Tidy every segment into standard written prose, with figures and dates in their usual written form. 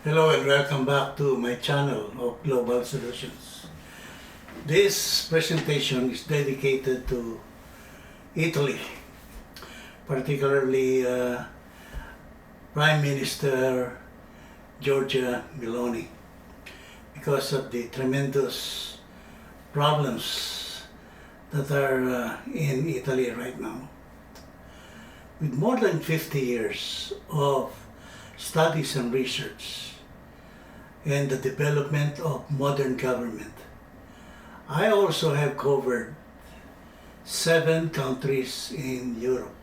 Hello and welcome back to my channel of Global Solutions. This presentation is dedicated to Italy, particularly Prime Minister Giorgia Meloni, because of the tremendous problems that are in Italy right now. With more than 50 years of studies and research and the development of modern government, I also have covered 7 countries in Europe: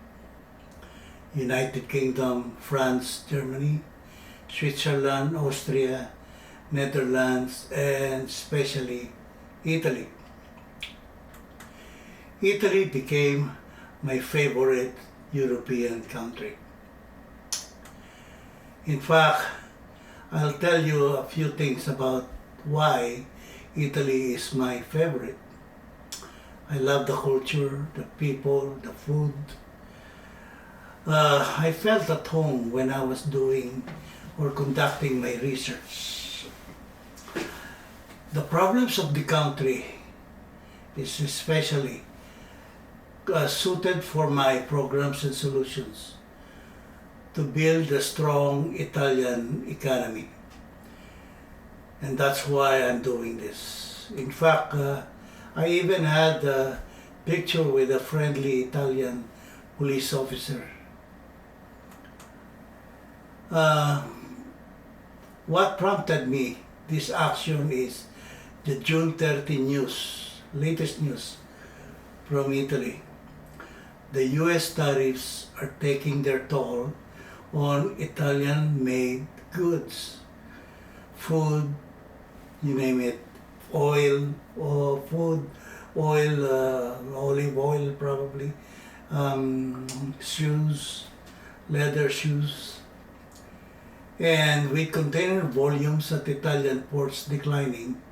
United Kingdom, France, Germany, Switzerland, Austria, Netherlands, and especially Italy. Italy became my favorite European country. In fact, I'll tell you a few things about why Italy is my favorite. I love the culture, the people, the food. I felt at home when I was doing or conducting my research. The problems of the country is especially suited for my programs and solutions to build a strong Italian economy. And that's why I'm doing this. In fact, I even had a picture with a friendly Italian police officer. What prompted me this action is the June 30 news, latest news from Italy. The US tariffs are taking their toll on Italian-made goods, food, you name it, oil, or food, oil, olive oil probably, shoes, leather shoes. And with container volumes at Italian ports declining,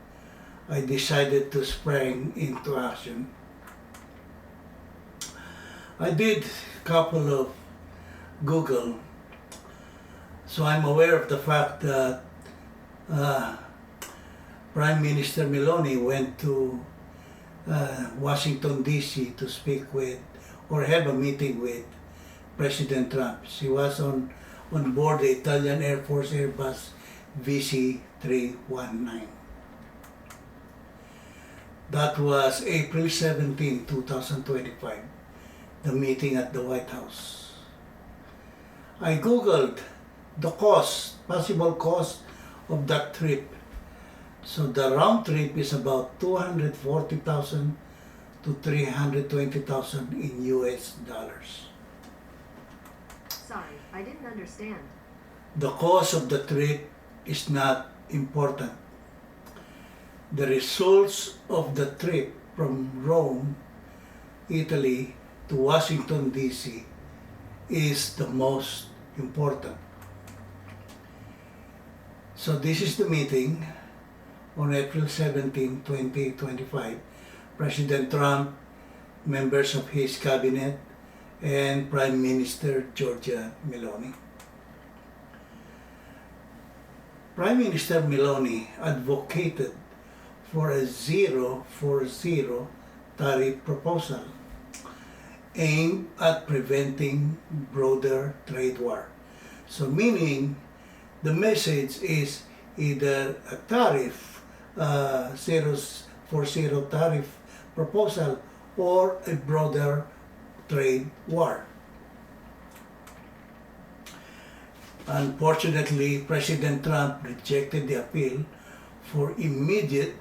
I decided to spring into action. I did a couple of Google, so I'm aware of the fact that Prime Minister Meloni went to Washington DC to speak with or have a meeting with President Trump. She was on board the Italian Air Force Airbus VC-319. That was April 17, 2025, the meeting at the White House. I Googled the cost, possible cost of that trip. So the round trip is about $240,000 to $320,000 in US dollars. Sorry, I didn't understand. The cost of the trip is not important. The results of the trip from Rome, Italy to Washington DC is the most important. So this is the meeting on April 17, 2025. President Trump, members of his cabinet, and Prime Minister Giorgia Meloni. Prime Minister Meloni advocated for a 0-for-0 tariff proposal aimed at preventing broader trade war. So meaning the message is either a tariff, 0-for-0 tariff proposal, or a broader trade war. Unfortunately, President Trump rejected the appeal for immediate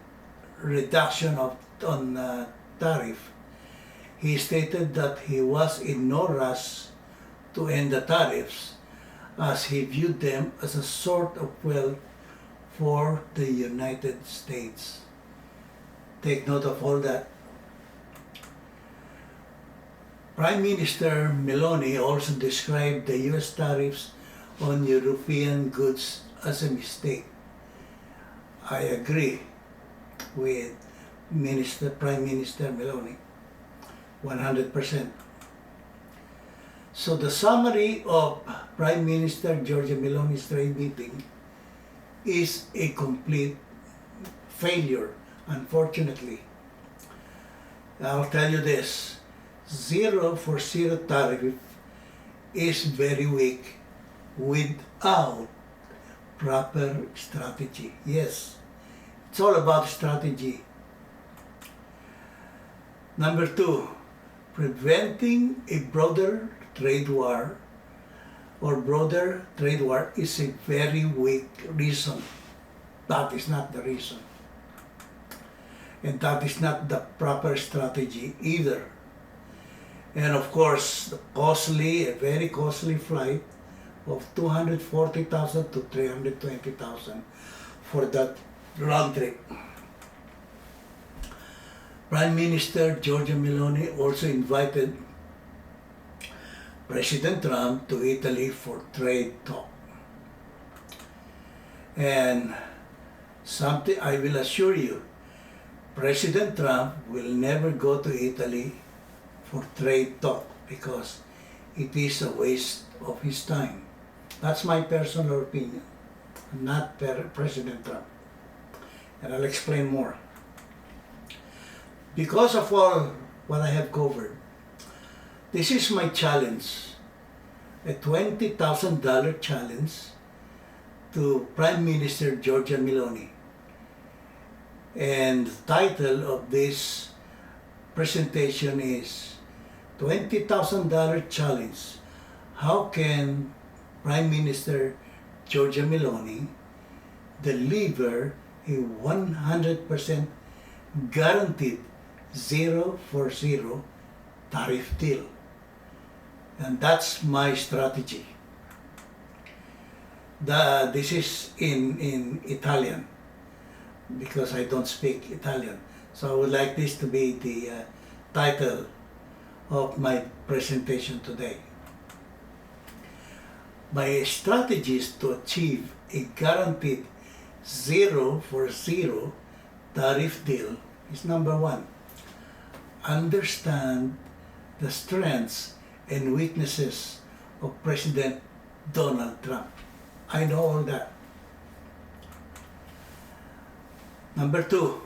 reduction on tariff. He stated that he was in no rush to end the tariffs, as he viewed them as a sort of wealth for the United States. Take note of all that. Prime Minister Meloni also described the US tariffs on European goods as a mistake. I agree with Prime Minister Meloni 100%. So the summary of Prime Minister Giorgia Meloni's trade meeting is a complete failure, unfortunately. I'll tell you this, zero for zero tariff is very weak without proper strategy. Yes, it's all about strategy. Number two, preventing a broader trade war is a very weak reason. That is not the reason. And that is not the proper strategy either. And of course, a very costly flight of 240,000 to 320,000 for that round trip. Prime Minister Giorgia Meloni also invited President Trump to Italy for trade talk. And something I will assure you, President Trump will never go to Italy for trade talk because it is a waste of his time. That's my personal opinion, not President Trump. And I'll explain more. Because of all what I have covered, this is my challenge, a $20,000 challenge to Prime Minister Giorgia Meloni. And the title of this presentation is $20,000 Challenge. How can Prime Minister Giorgia Meloni deliver a 100% guaranteed zero for zero tariff deal? And that's my strategy. This is in Italian because I don't speak Italian. So I would like this to be the title of my presentation today. My strategies to achieve a guaranteed zero for zero tariff deal is number one, understand the strengths and weaknesses of President Donald Trump. I know all that. Number two,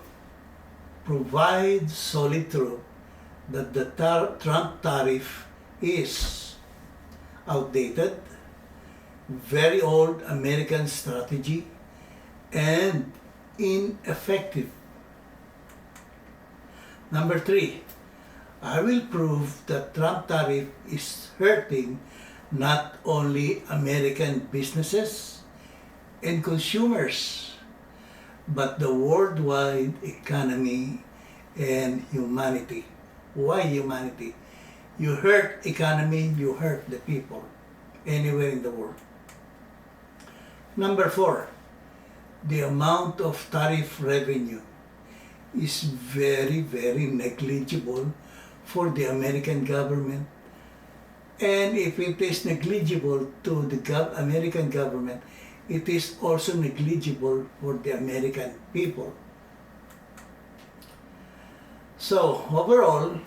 provide solid proof that the Trump tariff is outdated, very old American strategy, and ineffective. Number three, I will prove that Trump tariff is hurting not only American businesses and consumers, but the worldwide economy and humanity. Why humanity? You hurt economy, you hurt the people anywhere in the world. Number four, the amount of tariff revenue is very, very negligible for the American government. And if it is negligible to the American government, it is also negligible for the American people. So overall,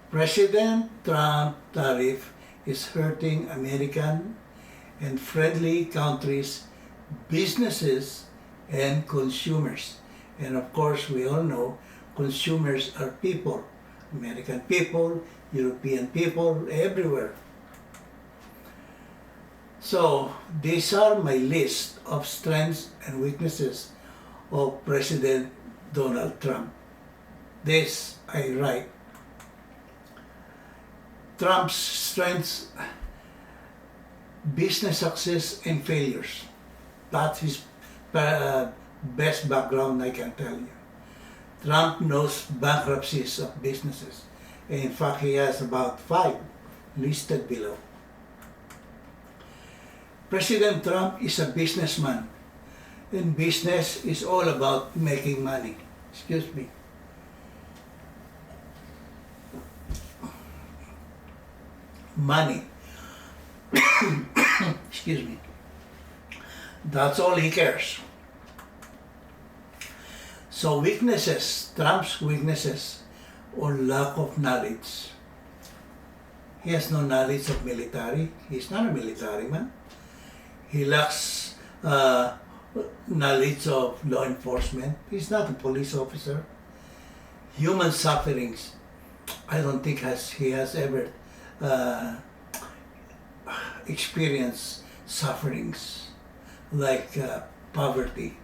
President Trump tariff is hurting American and friendly countries, businesses, and consumers. And of course, we all know consumers are people, American people, European people, everywhere. So these are my list of strengths and weaknesses of President Donald Trump. This I write. Trump's strengths, business success and failures. That's his best background, I can tell you. Trump knows bankruptcies of businesses. In fact, he has about 5 listed below. President Trump is a businessman, and business is all about making money. Excuse me. Money. Excuse me. That's all he cares. So weaknesses, Trump's weaknesses, or lack of knowledge. He has no knowledge of military. He's not a military man. He lacks knowledge of law enforcement. He's not a police officer. Human sufferings, I don't think he has ever uh, experienced sufferings like poverty.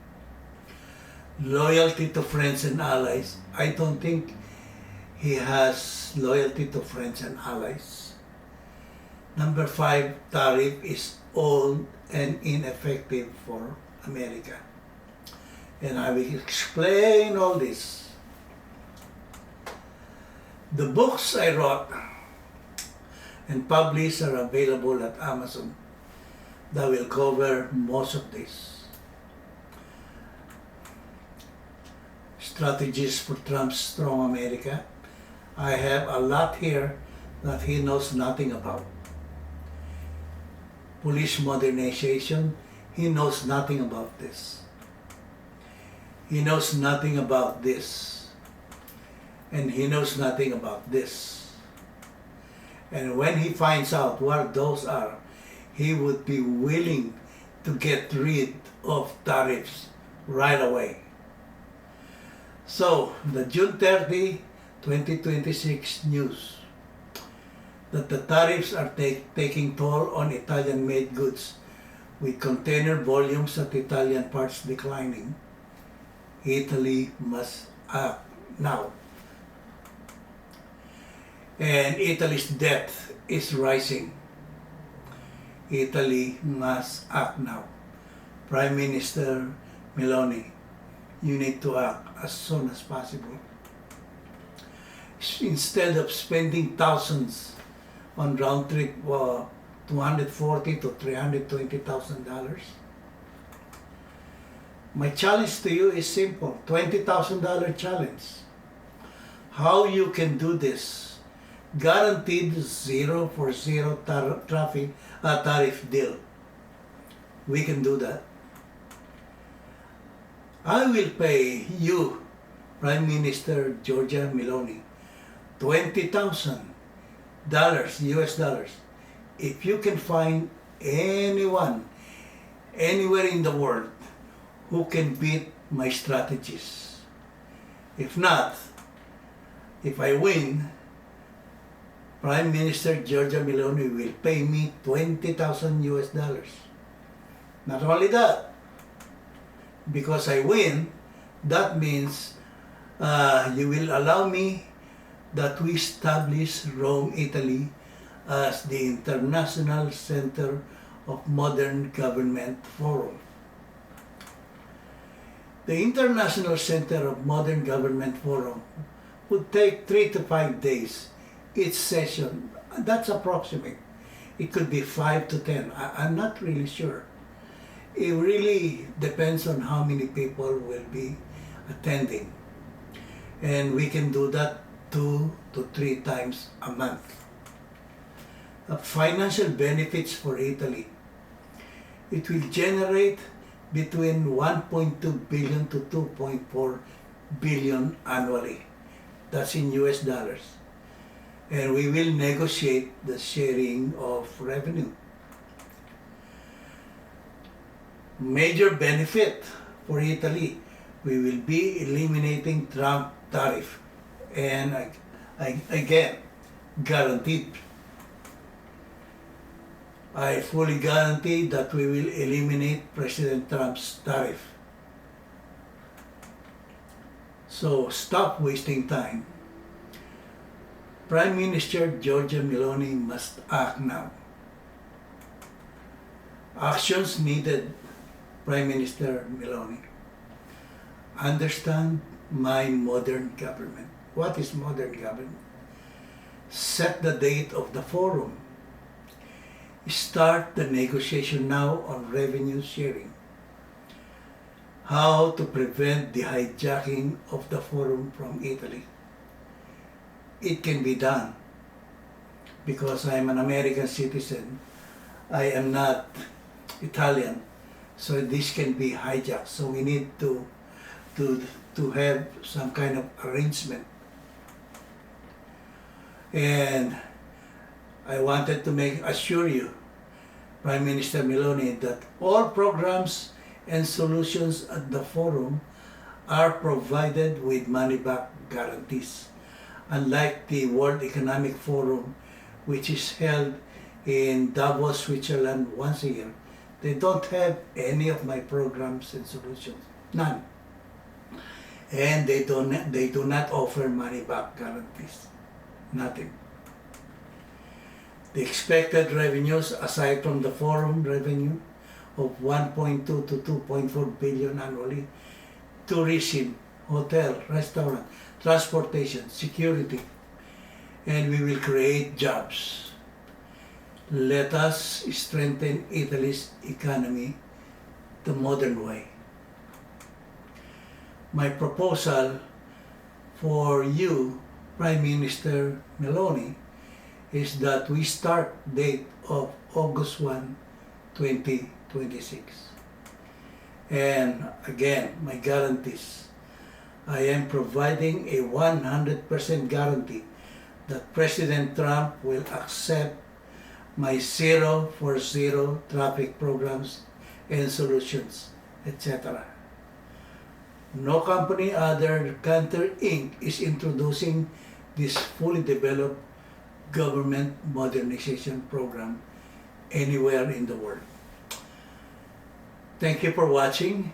Loyalty to friends and allies, I don't think he has loyalty to friends and allies. Number 5, tariff is old and ineffective for America. And I will explain all this. The books I wrote and published are available at Amazon that will cover most of this. Strategies for Trump's Strong America. I have a lot here that he knows nothing about. Police modernization, he knows nothing about this. He knows nothing about this. And he knows nothing about this. And when he finds out what those are, he would be willing to get rid of tariffs right away. So, the June 30, 2026 news that the tariffs are taking toll on Italian-made goods with container volumes at Italian ports declining. Italy must act now. And Italy's debt is rising. Italy must act now. Prime Minister Meloni, you need to act as soon as possible. Instead of spending thousands on round trip, $240,000 to $320,000. My challenge to you is simple, $20,000 challenge. How you can do this? Guaranteed 0 for 0 tariff deal. We can do that. I will pay you, Prime Minister Giorgia Meloni, $20,000 US dollars if you can find anyone anywhere in the world who can beat my strategies. If not, if I win, Prime Minister Giorgia Meloni will pay me $20,000 US dollars. Not only that, because I win, that means you will allow me that we establish Rome, Italy as the International Center of Modern Government Forum. The International Center of Modern Government Forum would take 3 to 5 days each session. That's approximate. It could be 5 to 10. I'm not really sure. It really depends on how many people will be attending. And we can do that 2 to 3 times a month. Financial benefits for Italy. It will generate between 1.2 billion to 2.4 billion annually. That's in US dollars. And we will negotiate the sharing of revenue. Major benefit for Italy, we will be eliminating Trump tariff. And again, guaranteed. I fully guarantee that we will eliminate President Trump's tariff. So stop wasting time. Prime Minister Giorgia Meloni must act now. Actions needed, Prime Minister Meloni. Understand my modern government. What is modern government? Set the date of the forum. Start the negotiation now on revenue sharing. How to prevent the hijacking of the forum from Italy. It can be done because I am an American citizen. I am not Italian, so this can be hijacked. So we need to have some kind of arrangement. And I wanted to assure you, Prime Minister Meloni, that all programs and solutions at the forum are provided with money-back guarantees. Unlike the World Economic Forum, which is held in Davos, Switzerland once a year, they don't have any of my programs and solutions. None. And they do not offer money-back guarantees. Nothing. The expected revenues, aside from the forum revenue of 1.2 to 2.4 billion annually, tourism, hotel, restaurant, transportation, security, and we will create jobs. Let us strengthen Italy's economy the modern way. My proposal for you, Prime Minister Meloni, is that we start date of August 1, 2026. And again, my guarantees. I am providing a 100% guarantee that President Trump will accept my 0 for 0 traffic programs and solutions, etc. No company other than Cantor Inc. is introducing this fully developed government modernization program anywhere in the world. Thank you for watching.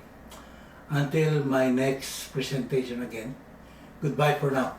Until my next presentation again. Goodbye for now.